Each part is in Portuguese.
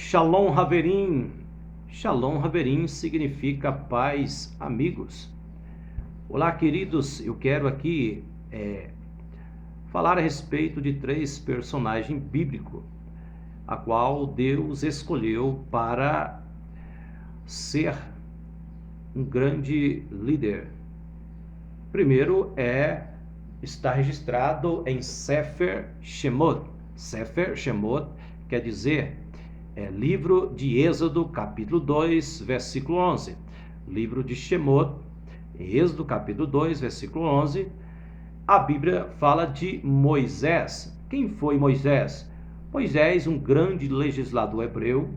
Shalom Haverim. Shalom Haverim significa paz, amigos. Olá, queridos. Eu quero aqui falar a respeito de 3 personagens bíblicos, a qual Deus escolheu para ser um grande líder. Primeiro está registrado em Sefer Shemot. Sefer Shemot quer dizer livro de Êxodo, capítulo 2, versículo 11. Livro de Shemot, Êxodo, capítulo 2, versículo 11. A Bíblia fala de Moisés. Quem foi Moisés? Moisés, um grande legislador hebreu.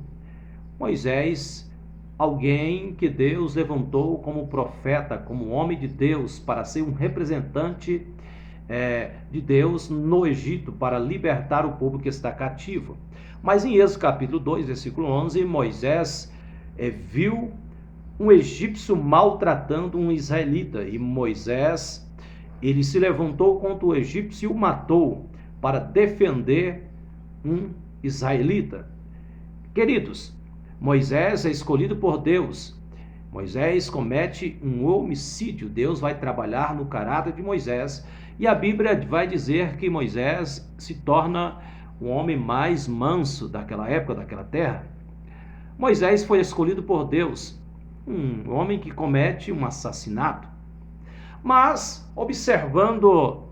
Moisés, alguém que Deus levantou como profeta, como homem de Deus, para ser um representante de Deus no Egito, para libertar o povo que está cativo. Mas em Êxodo capítulo 2, versículo 11, Moisés viu um egípcio maltratando um israelita, e Moisés, ele se levantou contra o egípcio e o matou para defender um israelita. Queridos, Moisés é escolhido por Deus. Moisés comete um homicídio. Deus vai trabalhar no caráter de Moisés, e a Bíblia vai dizer que Moisés se torna o homem mais manso daquela época, daquela terra. Moisés foi escolhido por Deus, um homem que comete um assassinato. Mas, observando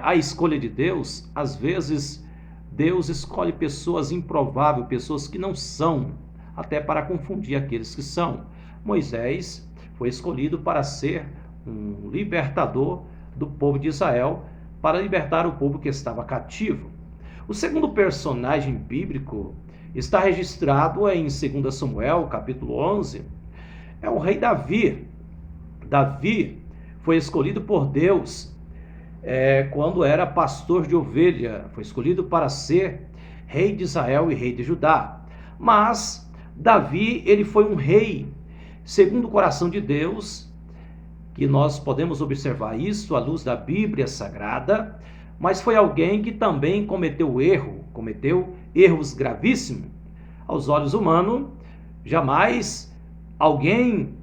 a escolha de Deus, às vezes Deus escolhe pessoas improváveis, pessoas que não são, até para confundir aqueles que são. Moisés foi escolhido para ser um libertador do povo de Israel, para libertar o povo que estava cativo. O segundo personagem bíblico está registrado em 2 Samuel, capítulo 11. É o rei Davi. Davi foi escolhido por Deus quando era pastor de ovelha. Foi escolhido para ser rei de Israel e rei de Judá. Mas Davi, ele foi um rei segundo o coração de Deus, que nós podemos observar isso à luz da Bíblia Sagrada, mas foi alguém que também cometeu erros gravíssimos. Aos olhos humanos, jamais alguém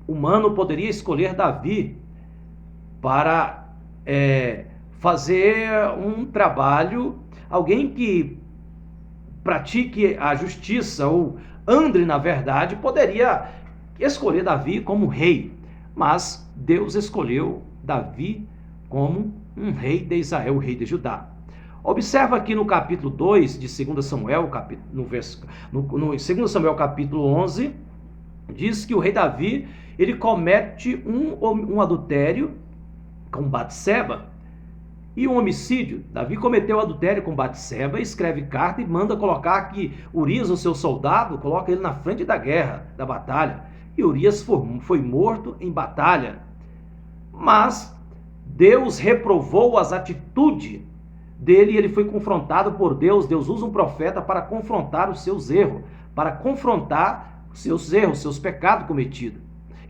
humano poderia escolher Davi para fazer um trabalho, alguém que pratique a justiça ou ande na verdade, poderia escolher Davi como rei, mas Deus escolheu Davi como um rei de Israel, o rei de Judá. Observa aqui no capítulo 2 de 2 Samuel, no 2 Samuel capítulo 11, diz que o rei Davi, ele comete um adultério com Batseba e um homicídio. Davi cometeu adultério com Batseba, escreve carta e manda colocar que Urias, o seu soldado, coloca ele na frente da guerra, da batalha. E Urias foi morto em batalha. Mas Deus reprovou as atitudes dele e ele foi confrontado por Deus. Deus usa um profeta para confrontar os seus erros, para confrontar os seus erros, seus pecados cometidos.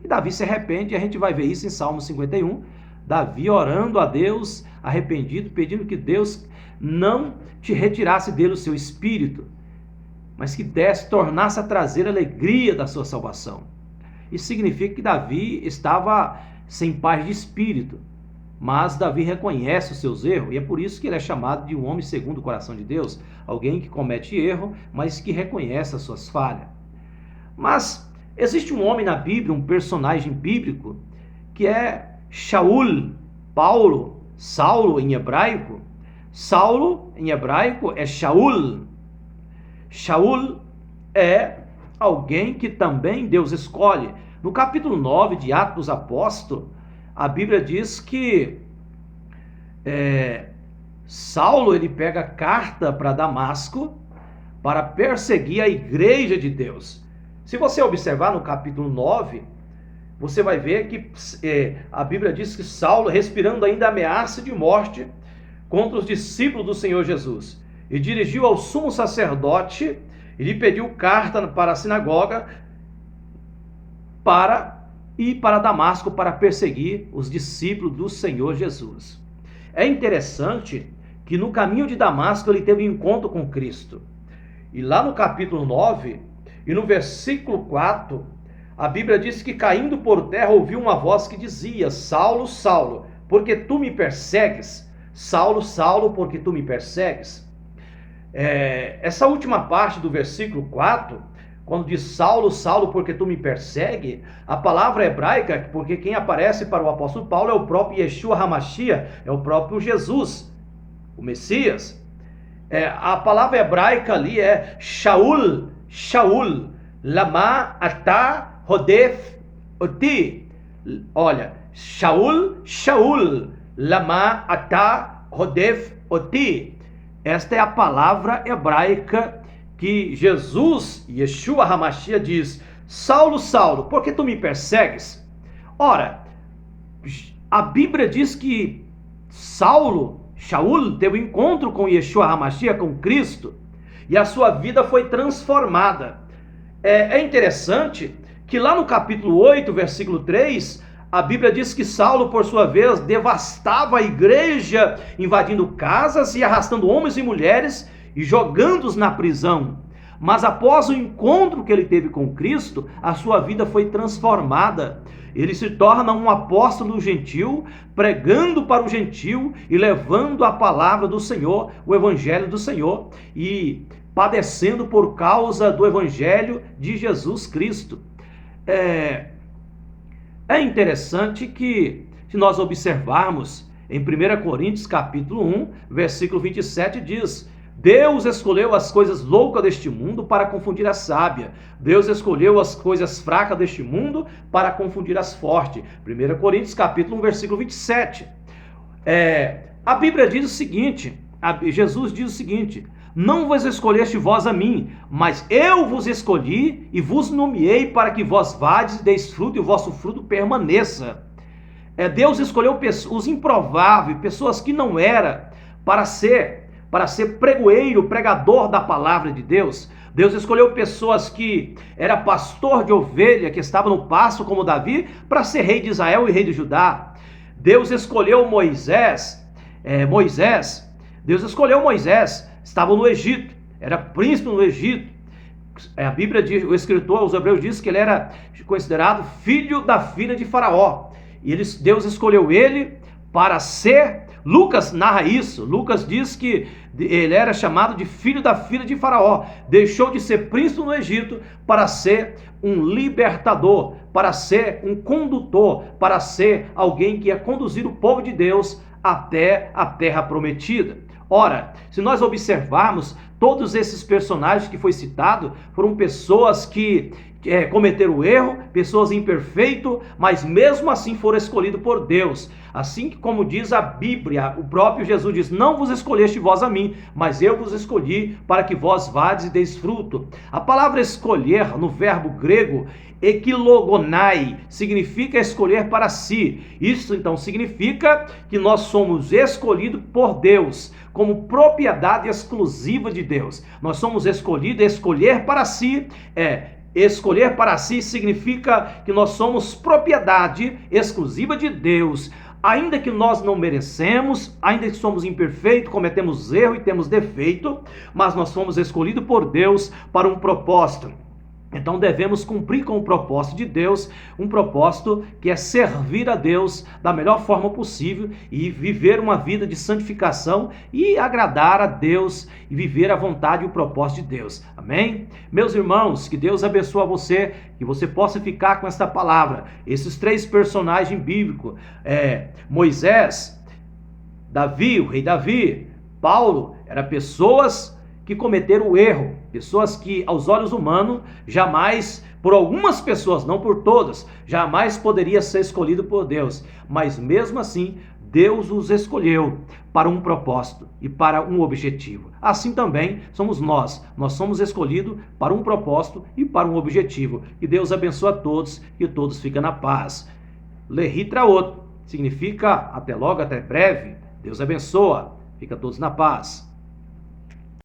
E Davi se arrepende, e a gente vai ver isso em Salmo 51. Davi orando a Deus, arrependido, pedindo que Deus não te retirasse dele o seu espírito, mas que tornasse a trazer alegria da sua salvação. Isso significa que Davi estava sem paz de espírito, mas Davi reconhece os seus erros, e é por isso que ele é chamado de um homem segundo o coração de Deus, alguém que comete erro, mas que reconhece as suas falhas. Mas existe um homem na Bíblia, um personagem bíblico, que é Shaul, Saulo em hebraico. Saulo em hebraico é Shaul. Shaul é alguém que também Deus escolhe. No capítulo 9 de Atos dos Apóstolos, a Bíblia diz que Saulo, ele pega carta para Damasco para perseguir a igreja de Deus. Se você observar no capítulo 9, você vai ver que a Bíblia diz que Saulo, respirando ainda ameaça de morte contra os discípulos do Senhor Jesus, e dirigiu ao sumo sacerdote e lhe pediu carta para a sinagoga para ir para Damasco para perseguir os discípulos do Senhor Jesus. É interessante que no caminho de Damasco ele teve um encontro com Cristo. E lá no capítulo 9, e no versículo 4, a Bíblia diz que caindo por terra ouviu uma voz que dizia: Saulo, Saulo, porque tu me persegues? Saulo, Saulo, porque tu me persegues? Essa última parte do versículo 4, quando diz Saulo, Saulo, porque tu me persegue, a palavra hebraica, porque quem aparece para o apóstolo Paulo é o próprio Yeshua HaMashiach, é o próprio Jesus, o Messias. A palavra hebraica ali é Shaul, Shaul, lama ata rodef oti. Olha, Shaul, Shaul, lama ata rodef oti. Esta é a palavra hebraica que Jesus, Yeshua HaMashiach, diz: Saulo, Saulo, por que tu me persegues? Ora, a Bíblia diz que Saulo, Shaul, teve um encontro com Yeshua HaMashiach, com Cristo, e a sua vida foi transformada. É interessante que lá no capítulo 8, versículo 3, a Bíblia diz que Saulo, por sua vez, devastava a igreja, invadindo casas e arrastando homens e mulheres e jogando-os na prisão. Mas após o encontro que ele teve com Cristo, a sua vida foi transformada. Ele se torna um apóstolo gentil, pregando para o gentil e levando a palavra do Senhor, o evangelho do Senhor, e padecendo por causa do evangelho de Jesus Cristo. É interessante que, se nós observarmos em 1 Coríntios capítulo 1, versículo 27, diz: Deus escolheu as coisas loucas deste mundo para confundir as sábias. Deus escolheu as coisas fracas deste mundo para confundir as fortes. 1 Coríntios capítulo 1, versículo 27. A Bíblia diz o seguinte, Jesus diz o seguinte: Não vos escolheste vós a mim, mas eu vos escolhi e vos nomeei para que vós vades e deis fruto e o vosso fruto permaneça. Deus escolheu os improváveis, pessoas que não eram, para ser pregoeiro, pregador da palavra de Deus. Deus escolheu pessoas que era pastor de ovelha, que estava no pasto como Davi, para ser rei de Israel e rei de Judá. Deus escolheu Moisés, Deus escolheu Moisés, estava no Egito, era príncipe no Egito. A Bíblia diz, o escritor aos Hebreus diz que ele era considerado filho da filha de Faraó. E Deus escolheu ele para ser... Lucas narra isso. Lucas diz que ele era chamado de filho da filha de Faraó. Deixou de ser príncipe no Egito para ser um libertador, para ser um condutor, para ser alguém que ia conduzir o povo de Deus até a terra prometida. Ora, se nós observarmos, todos esses personagens que foi citado foram pessoas que cometeram erro, pessoas imperfeitas, mas mesmo assim foram escolhidos por Deus. Assim como diz a Bíblia, o próprio Jesus diz: Não vos escolheste vós a mim, mas eu vos escolhi para que vós vades e deis fruto. A palavra escolher, no verbo grego, ekilogonai, significa escolher para si. Isso então significa que nós somos escolhidos por Deus, como propriedade exclusiva de Deus. Nós somos escolhidos, escolher para si escolher para si significa que nós somos propriedade exclusiva de Deus. Ainda que nós não merecemos, ainda que somos imperfeitos, cometemos erro e temos defeito, mas nós fomos escolhidos por Deus para um propósito. Então devemos cumprir com o propósito de Deus, um propósito que é servir a Deus da melhor forma possível e viver uma vida de santificação e agradar a Deus e viver a vontade e o propósito de Deus. Amém? Meus irmãos, que Deus abençoe você, que você possa ficar com esta palavra. Esses três personagens bíblicos, Moisés, Davi, o rei Davi, Paulo, eram pessoas que cometeram o erro, pessoas que aos olhos humanos jamais, por algumas pessoas, não por todas, jamais poderia ser escolhido por Deus, mas mesmo assim Deus os escolheu para um propósito e para um objetivo. Assim também somos nós somos escolhidos para um propósito e para um objetivo. Que Deus abençoe a todos, que todos fiquem na paz. Lehitraot significa até logo, até breve. Deus abençoa, fica todos na paz.